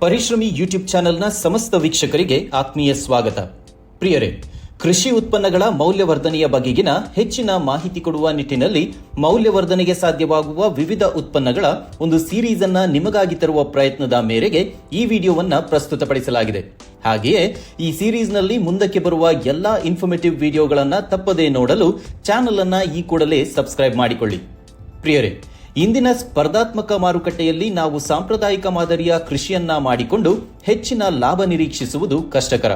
ಪರಿಶ್ರಮಿ YouTube ಚಾನೆಲ್ನ ಸಮಸ್ತ ವೀಕ್ಷಕರಿಗೆ ಆತ್ಮೀಯ ಸ್ವಾಗತ. ಪ್ರಿಯರೇ, ಕೃಷಿ ಉತ್ಪನ್ನಗಳ ಮೌಲ್ಯವರ್ಧನೆಯ ಬಗೆಗಿನ ಹೆಚ್ಚಿನ ಮಾಹಿತಿ ಕೊಡುವ ನಿಟ್ಟಿನಲ್ಲಿ ಮೌಲ್ಯವರ್ಧನೆಗೆ ಸಾಧ್ಯವಾಗುವ ವಿವಿಧ ಉತ್ಪನ್ನಗಳ ಒಂದು ಸೀರೀಸ್ ಅನ್ನ ನಿಮಗಾಗಿ ತರುವ ಪ್ರಯತ್ನದ ಮೇರೆಗೆ ಈ ವಿಡಿಯೋವನ್ನ ಪ್ರಸ್ತುತಪಡಿಸಲಾಗಿದೆ. ಹಾಗೆಯೇ ಈ ಸೀರೀಸ್ನಲ್ಲಿ ಮುಂದಕ್ಕೆ ಬರುವ ಎಲ್ಲಾ ಇನ್ಫಾರ್ಮೇಟಿವ್ ವಿಡಿಯೋಗಳನ್ನ ತಪ್ಪದೇ ನೋಡಲು ಚಾನೆಲ್ ಅನ್ನ ಈ ಕೂಡಲೇ ಸಬ್ಸ್ಕ್ರೈಬ್ ಮಾಡಿಕೊಳ್ಳಿ. ಪ್ರಿಯರೇ, ಇಂದಿನ ಸ್ಪರ್ಧಾತ್ಮಕ ಮಾರುಕಟ್ಟೆಯಲ್ಲಿ ನಾವು ಸಾಂಪ್ರದಾಯಿಕ ಮಾದರಿಯ ಕೃಷಿಯನ್ನ ಮಾಡಿಕೊಂಡು ಹೆಚ್ಚಿನ ಲಾಭ ನಿರೀಕ್ಷಿಸುವುದು ಕಷ್ಟಕರ.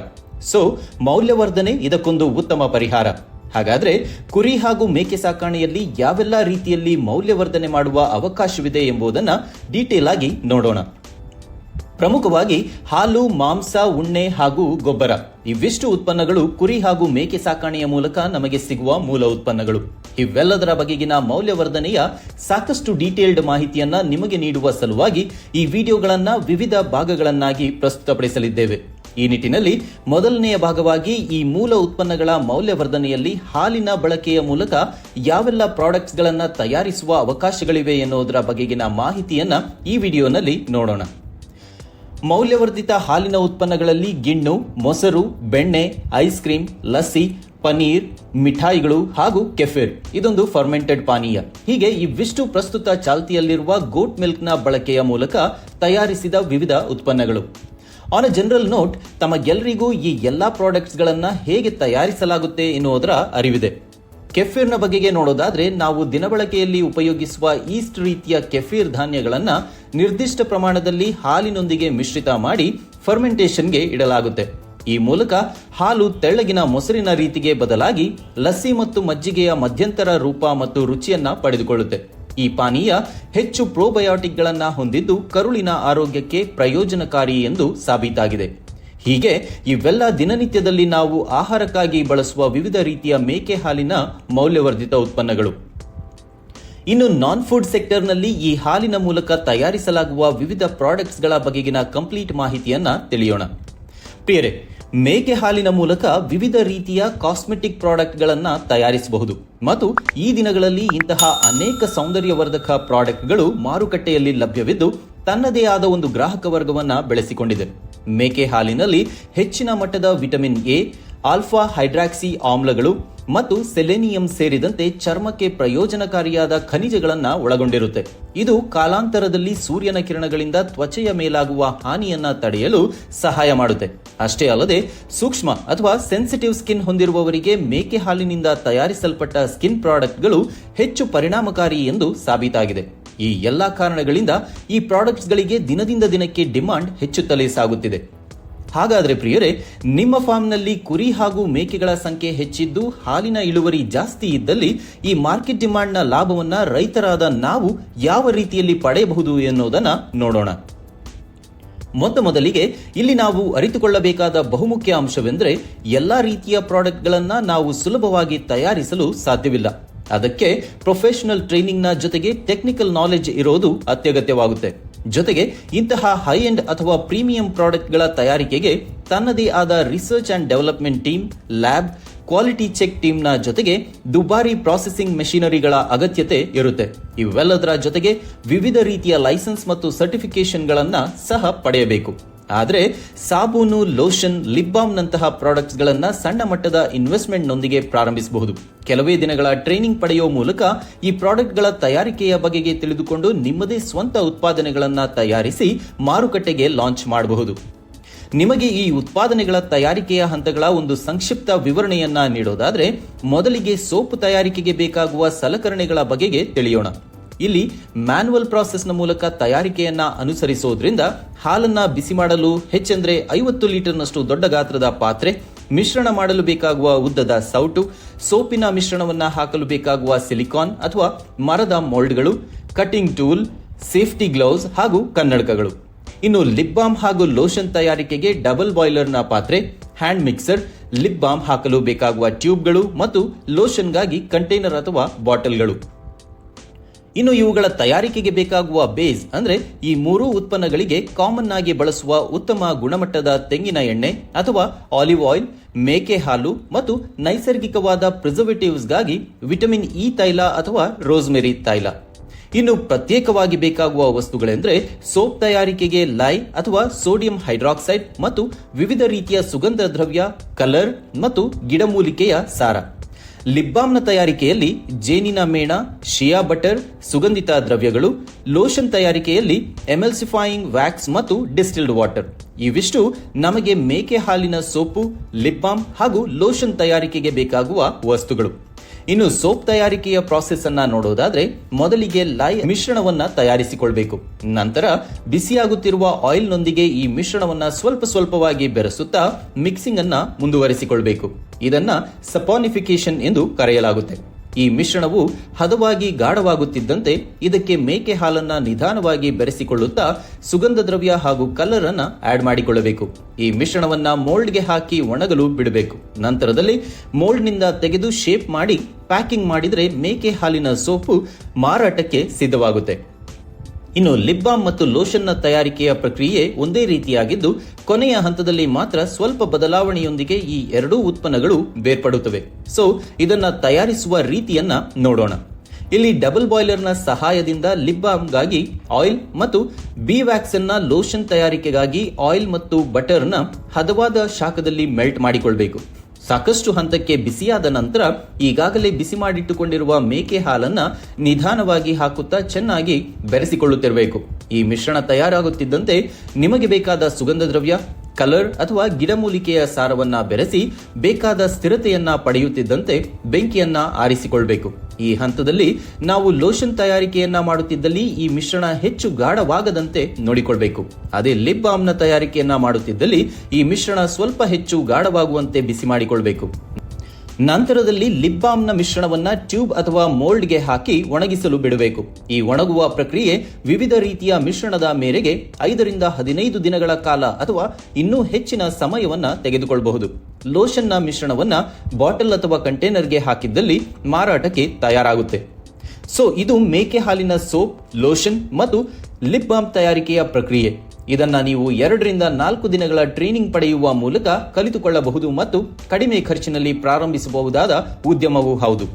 ಮೌಲ್ಯವರ್ಧನೆ ಇದಕ್ಕೊಂದು ಉತ್ತಮ ಪರಿಹಾರ. ಹಾಗಾದ್ರೆ ಕುರಿ ಹಾಗೂ ಮೇಕೆ ಸಾಕಾಣೆಯಲ್ಲಿ ಯಾವೆಲ್ಲ ರೀತಿಯಲ್ಲಿ ಮೌಲ್ಯವರ್ಧನೆ ಮಾಡುವ ಅವಕಾಶವಿದೆ ಎಂಬುದನ್ನು ಡೀಟೇಲ್ ಆಗಿ ನೋಡೋಣ. ಪ್ರಮುಖವಾಗಿ ಹಾಲು, ಮಾಂಸ, ಉಣ್ಣೆ ಹಾಗೂ ಗೊಬ್ಬರ ಇವಿಷ್ಟು ಉತ್ಪನ್ನಗಳು ಕುರಿ ಹಾಗೂ ಮೇಕೆ ಸಾಕಾಣೆಯ ಮೂಲಕ ನಮಗೆ ಸಿಗುವ ಮೂಲ ಉತ್ಪನ್ನಗಳು. ಇವೆಲ್ಲದರ ಬಗೆಗಿನ ಮೌಲ್ಯವರ್ಧನೆಯ ಸಾಕಷ್ಟು ಡೀಟೇಲ್ಡ್ ಮಾಹಿತಿಯನ್ನ ನಿಮಗೆ ನೀಡುವ ಸಲುವಾಗಿ ಈ ವಿಡಿಯೋಗಳನ್ನ ವಿವಿಧ ಭಾಗಗಳನ್ನಾಗಿ ಪ್ರಸ್ತುತಪಡಿಸಲಿದ್ದೇವೆ. ಈ ನಿಟ್ಟಿನಲ್ಲಿ ಮೊದಲನೆಯ ಭಾಗವಾಗಿ ಈ ಮೂಲ ಉತ್ಪನ್ನಗಳ ಮೌಲ್ಯವರ್ಧನೆಯಲ್ಲಿ ಹಾಲಿನ ಬಳಕೆಯ ಮೂಲಕ ಯಾವೆಲ್ಲ ಪ್ರಾಡಕ್ಟ್ಸ್ ಗಳನ್ನ ತಯಾರಿಸುವ ಅವಕಾಶಗಳಿವೆ ಎನ್ನುವುದರ ಬಗೆಗಿನ ಮಾಹಿತಿಯನ್ನ ಈ ವಿಡಿಯೋನಲ್ಲಿ ನೋಡೋಣ. ಮೌಲ್ಯವರ್ಧಿತ ಹಾಲಿನ ಉತ್ಪನ್ನಗಳಲ್ಲಿ ಗಿಣ್ಣು, ಮೊಸರು, ಬೆಣ್ಣೆ, ಐಸ್ ಕ್ರೀಮ್, ಲಸ್ಸಿ, ಪನೀರ್, ಮಿಠಾಯಿಗಳು ಹಾಗೂ ಕೆಫಿರ್ ಇದೊಂದು ಫರ್ಮೆಂಟೆಡ್ ಪಾನೀಯ. ಹೀಗೆ ಇವಿಷ್ಟು ಪ್ರಸ್ತುತ ಚಾಲ್ತಿಯಲ್ಲಿರುವ ಗೋಟ್ ಮಿಲ್ಕ್ ನ ಬಳಕೆಯ ಮೂಲಕ ತಯಾರಿಸಿದ ವಿವಿಧ ಉತ್ಪನ್ನಗಳು. ಆನ್ ಅ ಜನರಲ್ ನೋಟ್, ತಮಗೆಲ್ಲರಿಗೂ ಈ ಎಲ್ಲಾ ಪ್ರಾಡಕ್ಟ್ಸ್ ಗಳನ್ನ ಹೇಗೆ ತಯಾರಿಸಲಾಗುತ್ತೆ ಎನ್ನುವುದರ ಅರಿವಿದೆ. ಕೆಫಿರ್ನ ಬಗೆಗೆ ನೋಡೋದಾದ್ರೆ, ನಾವು ದಿನಬಳಕೆಯಲ್ಲಿ ಉಪಯೋಗಿಸುವ ಈಸ್ಟ್ ರೀತಿಯ ಕೆಫಿರ್ ಧಾನ್ಯಗಳನ್ನ ನಿರ್ದಿಷ್ಟ ಪ್ರಮಾಣದಲ್ಲಿ ಹಾಲಿನೊಂದಿಗೆ ಮಿಶ್ರಿತ ಮಾಡಿ ಫರ್ಮೆಂಟೇಷನ್ಗೆ ಇಡಲಾಗುತ್ತೆ. ಈ ಮೂಲಕ ಹಾಲು ತೆಳ್ಳಗಿನ ಮೊಸರಿನ ರೀತಿಗೆ ಬದಲಾಗಿ ಲಸ್ಸಿ ಮತ್ತು ಮಜ್ಜಿಗೆಯ ಮಧ್ಯಂತರ ರೂಪ ಮತ್ತು ರುಚಿಯನ್ನ ಪಡೆದುಕೊಳ್ಳುತ್ತೆ. ಈ ಪಾನೀಯ ಹೆಚ್ಚು ಪ್ರೋಬಯೋಟಿಕ್ಗಳನ್ನ ಹೊಂದಿದ್ದು ಕರುಳಿನ ಆರೋಗ್ಯಕ್ಕೆ ಪ್ರಯೋಜನಕಾರಿ ಎಂದು ಸಾಬೀತಾಗಿದೆ. ಹೀಗೆ ಇವೆಲ್ಲ ದಿನನಿತ್ಯದಲ್ಲಿ ನಾವು ಆಹಾರಕ್ಕಾಗಿ ಬಳಸುವ ವಿವಿಧ ರೀತಿಯ ಮೇಕೆ ಹಾಲಿನ ಮೌಲ್ಯವರ್ಧಿತ ಉತ್ಪನ್ನಗಳು. ಇನ್ನು ನಾನ್ ಫುಡ್ ಸೆಕ್ಟರ್ನಲ್ಲಿ ಈ ಹಾಲಿನ ಮೂಲಕ ತಯಾರಿಸಲಾಗುವ ವಿವಿಧ ಪ್ರಾಡಕ್ಟ್ಸ್ ಗಳ ಬಗೆಗಿನ ಕಂಪ್ಲೀಟ್ ಮಾಹಿತಿಯನ್ನ ತಿಳಿಯೋಣ. ಪ್ರಿಯರೇ, ಮೇಕೆ ಹಾಲಿನ ಮೂಲಕ ವಿವಿಧ ರೀತಿಯ ಕಾಸ್ಮೆಟಿಕ್ ಪ್ರಾಡಕ್ಟ್ ಗಳನ್ನ ತಯಾರಿಸಬಹುದು ಮತ್ತು ಈ ದಿನಗಳಲ್ಲಿ ಇಂತಹ ಅನೇಕ ಸೌಂದರ್ಯವರ್ಧಕ ಪ್ರಾಡಕ್ಟ್ಗಳು ಮಾರುಕಟ್ಟೆಯಲ್ಲಿ ಲಭ್ಯವಿದ್ದು ತನ್ನದೇ ಆದ ಒಂದು ಗ್ರಾಹಕ ವರ್ಗವನ್ನ ಬೆಳೆಸಿಕೊಂಡಿದೆ. ಮೇಕೆ ಹಾಲಿನಲ್ಲಿ ಹೆಚ್ಚಿನ ಮಟ್ಟದ ವಿಟಮಿನ್ ಎ, ಆಲ್ಫಾ ಹೈಡ್ರಾಕ್ಸಿ ಆಮ್ಲಗಳು ಮತ್ತು ಸೆಲೆನಿಯಂ ಸೇರಿದಂತೆ ಚರ್ಮಕ್ಕೆ ಪ್ರಯೋಜನಕಾರಿಯಾದ ಖನಿಜಗಳನ್ನ ಒಳಗೊಂಡಿರುತ್ತೆ. ಇದು ಕಾಲಾಂತರದಲ್ಲಿ ಸೂರ್ಯನ ಕಿರಣಗಳಿಂದ ತ್ವಚೆಯ ಮೇಲಾಗುವ ಹಾನಿಯನ್ನ ತಡೆಯಲು ಸಹಾಯ ಮಾಡುತ್ತೆ. ಅಷ್ಟೇ ಅಲ್ಲದೆ ಸೂಕ್ಷ್ಮ ಅಥವಾ ಸೆನ್ಸಿಟಿವ್ ಸ್ಕಿನ್ ಹೊಂದಿರುವವರಿಗೆ ಮೇಕೆ ಹಾಲಿನಿಂದ ತಯಾರಿಸಲ್ಪಟ್ಟ ಸ್ಕಿನ್ ಪ್ರಾಡಕ್ಟ್ಗಳು ಹೆಚ್ಚು ಪರಿಣಾಮಕಾರಿ ಎಂದು ಸಾಬೀತಾಗಿದೆ. ಈ ಎಲ್ಲಾ ಕಾರಣಗಳಿಂದ ಈ ಪ್ರಾಡಕ್ಟ್ಸ್ ಗಳಿಗೆ ದಿನದಿಂದ ದಿನಕ್ಕೆ ಡಿಮಾಂಡ್ ಹೆಚ್ಚುತ್ತಲೇ ಸಾಗುತ್ತಿದೆ. ಹಾಗಾದ್ರೆ ಪ್ರಿಯರೇ, ನಿಮ್ಮ ಫಾರ್ಮ್ನಲ್ಲಿ ಕುರಿ ಹಾಗೂ ಮೇಕೆಗಳ ಸಂಖ್ಯೆ ಹೆಚ್ಚಿದ್ದು ಹಾಲಿನ ಇಳುವರಿ ಜಾಸ್ತಿ ಇದ್ದಲ್ಲಿ ಈ ಮಾರ್ಕೆಟ್ ಡಿಮಾಂಡ್ನ ಲಾಭವನ್ನ ರೈತರಾದ ನಾವು ಯಾವ ರೀತಿಯಲ್ಲಿ ಪಡೆಯಬಹುದು ಎನ್ನುವುದನ್ನ ನೋಡೋಣ. ಮೊದಲಿಗೆ ಇಲ್ಲಿ ನಾವು ಅರಿತುಕೊಳ್ಳಬೇಕಾದ ಬಹುಮುಖ್ಯ ಅಂಶವೆಂದರೆ, ಎಲ್ಲಾ ರೀತಿಯ ಪ್ರಾಡಕ್ಟ್ಗಳನ್ನ ನಾವು ಸುಲಭವಾಗಿ ತಯಾರಿಸಲು ಸಾಧ್ಯವಿಲ್ಲ. ಅದಕ್ಕೆ ಪ್ರೊಫೆಷನಲ್ ಟ್ರೈನಿಂಗ್ ನ ಜೊತೆಗೆ ಟೆಕ್ನಿಕಲ್ ನಾಲೆಜ್ ಇರೋದು ಅತ್ಯಗತ್ಯವಾಗುತ್ತೆ. ಜೊತೆಗೆ ಇಂತಹ ಹೈ ಎಂಡ್ ಅಥವಾ ಪ್ರೀಮಿಯಂ ಪ್ರಾಡಕ್ಟ್ ಗಳ ತಯಾರಿಕೆಗೆ ತನ್ನದೇ ಆದ research and development team, lab, quality check team ನ ಜೊತೆಗೆ ದುಬಾರಿ ಪ್ರಾಸೆಸಿಂಗ್ ಮೆಷಿನರಿಗಳ ಅಗತ್ಯತೆ ಇರುತ್ತೆ. ಇವೆಲ್ಲದರ ಜೊತೆಗೆ ವಿವಿಧ ರೀತಿಯ ಲೈಸೆನ್ಸ್ ಮತ್ತು ಸರ್ಟಿಫಿಕೇಶನ್ ಗಳನ್ನ ಸಹ ಪಡೆಯಬೇಕು. ಆದರೆ ಸಾಬೂನು, ಲೋಷನ್, ಲಿಪ್ ಬಾಮ್ ನಂತಹ ಪ್ರಾಡಕ್ಟ್ಸ್ ಗಳನ್ನ ಸಣ್ಣ ಮಟ್ಟದ ಇನ್ವೆಸ್ಟ್ಮೆಂಟ್ ನೊಂದಿಗೆ ಪ್ರಾರಂಭಿಸಬಹುದು. ಕೆಲವೇ ದಿನಗಳ ಟ್ರೈನಿಂಗ್ ಪಡೆಯುವ ಮೂಲಕ ಈ ಪ್ರಾಡಕ್ಟ್ ಗಳ ತಯಾರಿಕೆಯ ಬಗೆಗೆ ತಿಳಿದುಕೊಂಡು ನಿಮ್ಮದೇ ಸ್ವಂತ ಉತ್ಪಾದನೆಗಳನ್ನ ತಯಾರಿಸಿ ಮಾರುಕಟ್ಟೆಗೆ ಲಾಂಚ್ ಮಾಡಬಹುದು. ನಿಮಗೆ ಈ ಉತ್ಪಾದನೆಗಳ ತಯಾರಿಕೆಯ ಹಂತಗಳ ಒಂದು ಸಂಕ್ಷಿಪ್ತ ವಿವರಣೆಯನ್ನ ನೀಡೋದಾದ್ರೆ, ಮೊದಲಿಗೆ ಸೋಪ್ ತಯಾರಿಕೆಗೆ ಬೇಕಾಗುವ ಸಲಕರಣೆಗಳ ಬಗೆಗೆ ತಿಳಿಯೋಣ. ಇಲ್ಲಿ ಮ್ಯಾನ್ಯುವಲ್ ಪ್ರಾಸೆಸ್ನ ಮೂಲಕ ತಯಾರಿಕೆಯನ್ನ ಅನುಸರಿಸೋದ್ರಿಂದ ಹಾಲನ್ನ ಬಿಸಿ ಮಾಡಲು ಹೆಚ್ಚೆಂದ್ರೆ 50 ಲೀಟರ್ನಷ್ಟು ದೊಡ್ಡ ಗಾತ್ರದ ಪಾತ್ರೆ, ಮಿಶ್ರಣ ಮಾಡಲು ಬೇಕಾಗುವ ಉದ್ದದ ಸೌಟು, ಸೋಪಿನ ಮಿಶ್ರಣವನ್ನ ಹಾಕಲು ಬೇಕಾಗುವ ಸಿಲಿಕಾನ್ ಅಥವಾ ಮರದ ಮೋಲ್ಡ್ಗಳು, ಕಟಿಂಗ್ ಟೂಲ್, ಸೇಫ್ಟಿ ಗ್ಲೌಸ್ ಹಾಗೂ ಕನ್ನಡಕಗಳು. ಇನ್ನು ಲಿಪ್ ಬಾಮ್ ಹಾಗೂ ಲೋಷನ್ ತಯಾರಿಕೆಗೆ ಡಬಲ್ ಬಾಯ್ಲರ್ನ ಪಾತ್ರೆ, ಹ್ಯಾಂಡ್ ಮಿಕ್ಸರ್, ಲಿಪ್ ಬಾಮ್ ಹಾಕಲು ಬೇಕಾಗುವ ಟ್ಯೂಬ್ಗಳು ಮತ್ತು ಲೋಷನ್ಗಾಗಿ ಕಂಟೈನರ್ ಅಥವಾ ಬಾಟಲ್ಗಳು. ಇನ್ನು ಇವುಗಳ ತಯಾರಿಕೆಗೆ ಬೇಕಾಗುವ ಬೇಸ್ ಅಂದ್ರೆ ಈ ಮೂರೂ ಉತ್ಪನ್ನಗಳಿಗೆ ಕಾಮನ್ ಆಗಿ ಬಳಸುವ ಉತ್ತಮ ಗುಣಮಟ್ಟದ ತೆಂಗಿನ ಎಣ್ಣೆ ಅಥವಾ ಆಲಿವ್ ಆಯಿಲ್, ಮೇಕೆ ಹಾಲು ಮತ್ತು ನೈಸರ್ಗಿಕವಾದ ಪ್ರಿಸರ್ವೇಟಿವ್ಸ್ ಗಾಗಿ ವಿಟಮಿನ್ ಇ ತೈಲ ಅಥವಾ ರೋಸ್ಮೆರಿ ತೈಲ. ಇನ್ನು ಪ್ರತ್ಯೇಕವಾಗಿ ಬೇಕಾಗುವ ವಸ್ತುಗಳೆಂದರೆ ಸೋಪ್ ತಯಾರಿಕೆಗೆ ಲೈ ಅಥವಾ ಸೋಡಿಯಂ ಹೈಡ್ರಾಕ್ಸೈಡ್ ಮತ್ತು ವಿವಿಧ ರೀತಿಯ ಸುಗಂಧ ದ್ರವ್ಯ, ಕಲರ್ ಮತ್ತು ಗಿಡಮೂಲಿಕೆಯ ಸಾರ. ಲಿಪ್ ಬಾಮ್ನ ತಯಾರಿಕೆಯಲ್ಲಿ ಜೇನಿನ ಮೇಣ, ಶಿಯಾ ಬಟರ್, ಸುಗಂಧಿತ ದ್ರವ್ಯಗಳು, ಲೋಷನ್ ತಯಾರಿಕೆಯಲ್ಲಿ ಎಮಲ್ಸಿಫೈಯಿಂಗ್ ವ್ಯಾಕ್ಸ್ ಮತ್ತು ಡಿಸ್ಟಿಲ್ಡ್ ವಾಟರ್. ಇವಿಷ್ಟು ನಮಗೆ ಮೇಕೆ ಹಾಲಿನ ಸೋಪು, ಲಿಪ್ ಬಾಮ್ ಹಾಗೂ ಲೋಷನ್ ತಯಾರಿಕೆಗೆ ಬೇಕಾಗುವ ವಸ್ತುಗಳು. ಇನ್ನು ಸೋಪ್ ತಯಾರಿಕೆಯ ಪ್ರಾಸೆಸ್ ಅನ್ನ ನೋಡೋದಾದ್ರೆ ಮೊದಲಿಗೆ ಲೈ ಮಿಶ್ರಣವನ್ನ ತಯಾರಿಸಿಕೊಳ್ಬೇಕು. ನಂತರ ಬಿಸಿಯಾಗುತ್ತಿರುವ ಆಯಿಲ್ ನೊಂದಿಗೆ ಈ ಮಿಶ್ರಣವನ್ನ ಸ್ವಲ್ಪವಾಗಿ ಬೆರೆಸುತ್ತಾ ಮಿಕ್ಸಿಂಗ್ ಅನ್ನ ಮುಂದುವರಿಸಿಕೊಳ್ಬೇಕು. ಇದನ್ನ ಸಪಾನಿಫಿಕೇಶನ್ ಎಂದು ಕರೆಯಲಾಗುತ್ತೆ. ಈ ಮಿಶ್ರಣವು ಹದವಾಗಿ ಗಾಢವಾಗುತ್ತಿದ್ದಂತೆ ಇದಕ್ಕೆ ಮೇಕೆ ಹಾಲನ್ನ ನಿಧಾನವಾಗಿ ಬೆರೆಸಿಕೊಳ್ಳುತ್ತಾ ಸುಗಂಧ ದ್ರವ್ಯ ಹಾಗೂ ಕಲರ್ ಅನ್ನ ಆಡ್ ಮಾಡಿಕೊಳ್ಳಬೇಕು. ಈ ಮಿಶ್ರಣವನ್ನ ಮೋಲ್ಡ್ಗೆ ಹಾಕಿ ಒಣಗಲು ಬಿಡಬೇಕು. ನಂತರದಲ್ಲಿ ಮೋಲ್ಡ್ನಿಂದ ತೆಗೆದು ಶೇಪ್ ಮಾಡಿ ಪ್ಯಾಕಿಂಗ್ ಮಾಡಿದರೆ ಮೇಕೆ ಹಾಲಿನ ಸೋಪು ಮಾರಾಟಕ್ಕೆ ಸಿದ್ಧವಾಗುತ್ತೆ. ಇನ್ನು ಲಿಪ್ ಬಾಮ್ ಮತ್ತು ಲೋಷನ್ನ ತಯಾರಿಕೆಯ ಪ್ರಕ್ರಿಯೆ ಒಂದೇ ರೀತಿಯಾಗಿದ್ದು ಕೊನೆಯ ಹಂತದಲ್ಲಿ ಮಾತ್ರ ಸ್ವಲ್ಪ ಬದಲಾವಣೆಯೊಂದಿಗೆ ಈ ಎರಡೂ ಉತ್ಪನ್ನಗಳು ಬೇರ್ಪಡುತ್ತವೆ. ಸೊ ಇದನ್ನ ತಯಾರಿಸುವ ರೀತಿಯನ್ನ ನೋಡೋಣ. ಇಲ್ಲಿ ಡಬಲ್ ಬಾಯ್ಲರ್ನ ಸಹಾಯದಿಂದ ಲಿಪ್ ಬಾಮ್ಗಾಗಿ ಆಯಿಲ್ ಮತ್ತು ಬಿ ವ್ಯಾಕ್ಸ್ ಅನ್ನ ಲೋಷನ್ ತಯಾರಿಕೆಗಾಗಿ ಆಯಿಲ್ ಮತ್ತು ಬಟರ್ನ ಹದವಾದ ಶಾಖದಲ್ಲಿ ಮೆಲ್ಟ್ ಮಾಡಿಕೊಳ್ಬೇಕು. ಸಾಕಷ್ಟು ಹಂತಕ್ಕೆ ಬಿಸಿಯಾದ ನಂತರ ಈಗಾಗಲೇ ಬಿಸಿ ಮಾಡಿಟ್ಟುಕೊಂಡಿರುವ ಮೇಕೆ ಹಾಲನ್ನ ನಿಧಾನವಾಗಿ ಹಾಕುತ್ತಾ ಚೆನ್ನಾಗಿ ಬೆರೆಸಿಕೊಳ್ಳುತ್ತಿರಬೇಕು. ಈ ಮಿಶ್ರಣ ತಯಾರಾಗುತ್ತಿದ್ದಂತೆ ನಿಮಗೆ ಬೇಕಾದ ಸುಗಂಧ ದ್ರವ್ಯ, ಕಲರ್ ಅಥವಾ ಗಿಡಮೂಲಿಕೆಯ ಸಾರವನ್ನ ಬೆರೆಸಿ ಬೇಕಾದ ಸ್ಥಿರತೆಯನ್ನ ಪಡೆಯುತ್ತಿದ್ದಂತೆ ಬೆಂಕಿಯನ್ನ ಆರಿಸಿಕೊಳ್ಬೇಕು. ಈ ಹಂತದಲ್ಲಿ ನಾವು ಲೋಷನ್ ತಯಾರಿಕೆಯನ್ನ ಮಾಡುತ್ತಿದ್ದಲ್ಲಿ ಈ ಮಿಶ್ರಣ ಹೆಚ್ಚು ಗಾಢವಾಗದಂತೆ ನೋಡಿಕೊಳ್ಬೇಕು. ಅದೇ ಲಿಪ್ ಬಾಮ್ನ ತಯಾರಿಕೆಯನ್ನ ಮಾಡುತ್ತಿದ್ದಲ್ಲಿ ಈ ಮಿಶ್ರಣ ಸ್ವಲ್ಪ ಹೆಚ್ಚು ಗಾಢವಾಗುವಂತೆ ಬಿಸಿ ಮಾಡಿಕೊಳ್ಬೇಕು. ನಂತರದಲ್ಲಿ ಲಿಪ್ ಬಾಮ್ನ ಮಿಶ್ರಣವನ್ನ ಟ್ಯೂಬ್ ಅಥವಾ ಮೋಲ್ಡ್ಗೆ ಹಾಕಿ ಒಣಗಿಸಲು ಬಿಡಬೇಕು. ಈ ಒಣಗುವ ಪ್ರಕ್ರಿಯೆ ವಿವಿಧ ರೀತಿಯ ಮಿಶ್ರಣದ ಮೇರೆಗೆ 5 ರಿಂದ 15 ದಿನಗಳ ಕಾಲ ಅಥವಾ ಇನ್ನೂ ಹೆಚ್ಚಿನ ಸಮಯವನ್ನ ತೆಗೆದುಕೊಳ್ಳಬಹುದು. ಲೋಷನ್ನ ಮಿಶ್ರಣವನ್ನ ಬಾಟಲ್ ಅಥವಾ ಕಂಟೈನರ್ಗೆ ಹಾಕಿದ್ದಲ್ಲಿ ಮಾರಾಟಕ್ಕೆ ತಯಾರಾಗುತ್ತೆ. ಸೊ ಇದು ಮೇಕೆ ಹಾಲಿನ ಸೋಪ್, ಲೋಷನ್ ಮತ್ತು ಲಿಪ್ ಬಾಮ್ ತಯಾರಿಕೆಯ ಪ್ರಕ್ರಿಯೆ. ಇದನ್ನ ನೀವು 2 ರಿಂದ 4 ದಿನಗಳ ಟ್ರೈನಿಂಗ್ ಪಡೆಯುವ ಮೂಲಕ ಕಲಿತುಕೊಳ್ಳಬಹುದು ಮತ್ತು ಕಡಿಮೆ ಖರ್ಚಿನಲ್ಲಿ ಪ್ರಾರಂಭಿಸಬಹುದಾದ ಉದ್ಯಮವೂ ಹೌದು.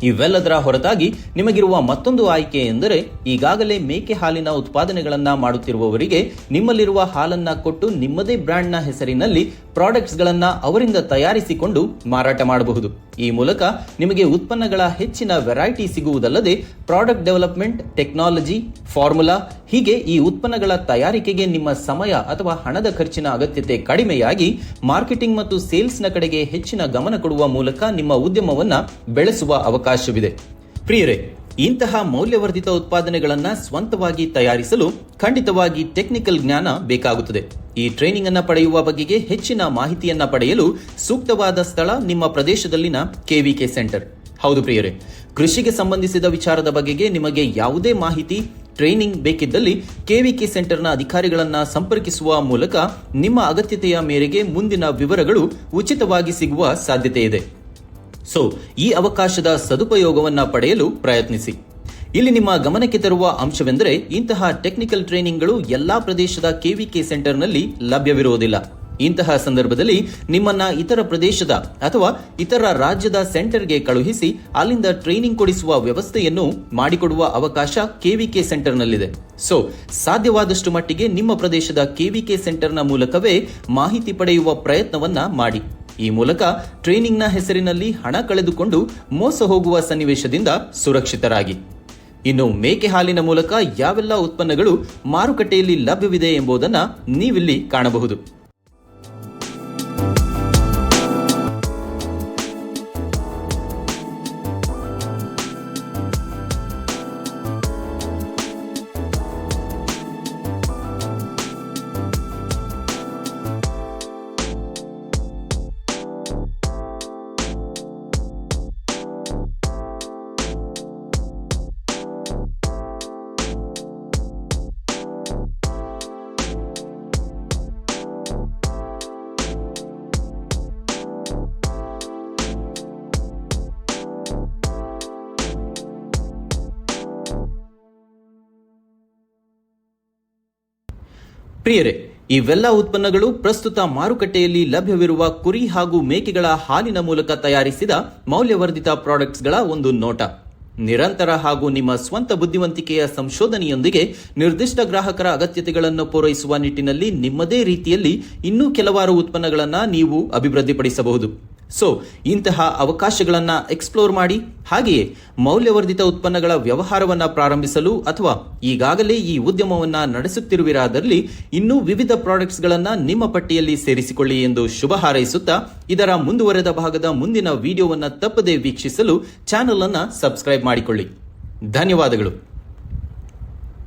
ಇವೆಲ್ಲದರ ಹೊರತಾಗಿ ನಿಮಗಿರುವ ಮತ್ತೊಂದು ಆಯ್ಕೆ ಎಂದರೆ ಈಗಾಗಲೇ ಮೇಕೆ ಹಾಲಿನ ಉತ್ಪಾದನೆಗಳನ್ನ ಮಾಡುತ್ತಿರುವವರಿಗೆ ನಿಮ್ಮಲ್ಲಿರುವ ಹಾಲನ್ನ ಕೊಟ್ಟು ನಿಮ್ಮದೇ ಬ್ರ್ಯಾಂಡ್ನ ಹೆಸರಿನಲ್ಲಿ ಪ್ರಾಡಕ್ಟ್ಸ್ ಗಳನ್ನ ಅವರಿಂದ ತಯಾರಿಸಿಕೊಂಡು ಮಾರಾಟ ಮಾಡಬಹುದು. ಈ ಮೂಲಕ ನಿಮಗೆ ಉತ್ಪನ್ನಗಳ ಹೆಚ್ಚಿನ ವೆರೈಟಿ ಸಿಗುವುದಲ್ಲದೆ ಪ್ರಾಡಕ್ಟ್ ಡೆವಲಪ್ಮೆಂಟ್, ಟೆಕ್ನಾಲಜಿ, ಫಾರ್ಮುಲಾ ಹೀಗೆ ಈ ಉತ್ಪನ್ನಗಳ ತಯಾರಿಕೆಗೆ ನಿಮ್ಮ ಸಮಯ ಅಥವಾ ಹಣದ ಖರ್ಚಿನ ಅಗತ್ಯತೆ ಕಡಿಮೆಯಾಗಿ ಮಾರ್ಕೆಟಿಂಗ್ ಮತ್ತು ಸೇಲ್ಸ್ನ ಕಡೆಗೆ ಹೆಚ್ಚಿನ ಗಮನ ಕೊಡುವ ಮೂಲಕ ನಿಮ್ಮ ಉದ್ಯಮವನ್ನ ಬೆಳೆಸುವ ಅವಕಾಶವಿದೆ. ಪ್ರಿಯರೇ, ಇಂತಹ ಮೌಲ್ಯವರ್ಧಿತ ಉತ್ಪಾದನೆಗಳನ್ನ ಸ್ವಂತವಾಗಿ ತಯಾರಿಸಲು ಖಂಡಿತವಾಗಿ ಟೆಕ್ನಿಕಲ್ ಜ್ಞಾನ ಬೇಕಾಗುತ್ತದೆ. ಈ ಟ್ರೈನಿಂಗ್ ಅನ್ನ ಪಡೆಯುವ ಬಗೆಗೆ ಹೆಚ್ಚಿನ ಮಾಹಿತಿಯನ್ನ ಪಡೆಯಲು ಸೂಕ್ತವಾದ ಸ್ಥಳ ನಿಮ್ಮ ಪ್ರದೇಶದಲ್ಲಿನ ಕೆವಿಕೆ ಸೆಂಟರ್. ಹೌದು ಪ್ರಿಯರೇ, ಕೃಷಿಗೆ ಸಂಬಂಧಿಸಿದ ವಿಚಾರದ ಬಗೆಗೆ ನಿಮಗೆ ಯಾವುದೇ ಮಾಹಿತಿ, ಟ್ರೈನಿಂಗ್ ಬೇಕಿದ್ದಲ್ಲಿ ಕೆವಿಕೆ ಸೆಂಟರ್ನ ಅಧಿಕಾರಿಗಳನ್ನ ಸಂಪರ್ಕಿಸುವ ಮೂಲಕ ನಿಮ್ಮ ಅಗತ್ಯತೆಯ ಮೇರೆಗೆ ಮುಂದಿನ ವಿವರಗಳು ಉಚಿತವಾಗಿ ಸಿಗುವ ಸಾಧ್ಯತೆ ಇದೆ. ಸೊ ಈ ಅವಕಾಶದ ಸದುಪಯೋಗವನ್ನ ಪಡೆಯಲು ಪ್ರಯತ್ನಿಸಿ. ಇಲ್ಲಿ ನಿಮ್ಮ ಗಮನಕ್ಕೆ ತರುವ ಅಂಶವೆಂದರೆ ಇಂತಹ ಟೆಕ್ನಿಕಲ್ ಟ್ರೈನಿಂಗ್ಗಳು ಎಲ್ಲಾ ಪ್ರದೇಶದ ಕೆವಿಕೆ ಸೆಂಟರ್ನಲ್ಲಿ ಲಭ್ಯವಿರುವುದಿಲ್ಲ. ಇಂತಹ ಸಂದರ್ಭದಲ್ಲಿ ನಿಮ್ಮನ್ನ ಇತರ ಪ್ರದೇಶದ ಅಥವಾ ಇತರ ರಾಜ್ಯದ ಸೆಂಟರ್ಗೆ ಕಳುಹಿಸಿ ಅಲ್ಲಿಂದ ಟ್ರೈನಿಂಗ್ ಕೊಡಿಸುವ ವ್ಯವಸ್ಥೆಯನ್ನು ಮಾಡಿಕೊಡುವ ಅವಕಾಶ ಕೆವಿಕೆ ಸೆಂಟರ್ನಲ್ಲಿದೆ. ಸೊ ಸಾಧ್ಯವಾದಷ್ಟು ಮಟ್ಟಿಗೆ ನಿಮ್ಮ ಪ್ರದೇಶದ ಕೆವಿಕೆ ಸೆಂಟರ್ನ ಮೂಲಕವೇ ಮಾಹಿತಿ ಪಡೆಯುವ ಪ್ರಯತ್ನವನ್ನ ಮಾಡಿ. ಈ ಮೂಲಕ ಟ್ರೈನಿಂಗ್ನ ಹೆಸರಿನಲ್ಲಿ ಹಣ ಕಳೆದುಕೊಂಡು ಮೋಸ ಹೋಗುವ ಸನ್ನಿವೇಶದಿಂದ ಸುರಕ್ಷಿತರಾಗಿ. ಇನ್ನು ಮೇಕೆ ಹಾಲಿನ ಮೂಲಕ ಯಾವೆಲ್ಲ ಉತ್ಪನ್ನಗಳು ಮಾರುಕಟ್ಟೆಯಲ್ಲಿ ಲಭ್ಯವಿದೆ ಎಂಬುದನ್ನು ನೀವಿಲ್ಲಿ ಕಾಣಬಹುದು. ಪ್ರಿಯರೇ, ಇವೆಲ್ಲ ಉತ್ಪನ್ನಗಳು ಪ್ರಸ್ತುತ ಮಾರುಕಟ್ಟೆಯಲ್ಲಿ ಲಭ್ಯವಿರುವ ಕುರಿ ಹಾಗೂ ಮೇಕೆಗಳ ಹಾಲಿನ ಮೂಲಕ ತಯಾರಿಸಿದ ಮೌಲ್ಯವರ್ಧಿತ ಪ್ರಾಡಕ್ಟ್ಸ್ಗಳ ಒಂದು ನೋಟ. ನಿರಂತರ ಹಾಗೂ ನಿಮ್ಮ ಸ್ವಂತ ಬುದ್ಧಿವಂತಿಕೆಯ ಸಂಶೋಧನೆಯೊಂದಿಗೆ ನಿರ್ದಿಷ್ಟ ಗ್ರಾಹಕರ ಅಗತ್ಯತೆಗಳನ್ನು ಪೂರೈಸುವ ನಿಟ್ಟಿನಲ್ಲಿ ನಿಮ್ಮದೇ ರೀತಿಯಲ್ಲಿ ಇನ್ನೂ ಕೆಲವಾರು ಉತ್ಪನ್ನಗಳನ್ನು ನೀವು ಅಭಿವೃದ್ಧಿಪಡಿಸಬಹುದು. ಸೊ ಇಂತಹ ಅವಕಾಶಗಳನ್ನು ಎಕ್ಸ್ಪ್ಲೋರ್ ಮಾಡಿ. ಹಾಗೆಯೇ ಮೌಲ್ಯವರ್ಧಿತ ಉತ್ಪನ್ನಗಳ ವ್ಯವಹಾರವನ್ನು ಪ್ರಾರಂಭಿಸಲು ಅಥವಾ ಈಗಾಗಲೇ ಈ ಉದ್ಯಮವನ್ನು ನಡೆಸುತ್ತಿರುವಿರಾದಲ್ಲಿ ಇನ್ನೂ ವಿವಿಧ ಪ್ರಾಡಕ್ಟ್ಸ್ಗಳನ್ನು ನಿಮ್ಮ ಪಟ್ಟಿಯಲ್ಲಿ ಸೇರಿಸಿಕೊಳ್ಳಿ ಎಂದು ಶುಭ ಹಾರೈಸುತ್ತಾ, ಇದರ ಮುಂದುವರೆದ ಭಾಗದ ಮುಂದಿನ ವಿಡಿಯೋವನ್ನು ತಪ್ಪದೇ ವೀಕ್ಷಿಸಲು ಚಾನೆಲ್ ಅನ್ನು ಸಬ್ಸ್ಕ್ರೈಬ್ ಮಾಡಿಕೊಳ್ಳಿ. ಧನ್ಯವಾದಗಳು.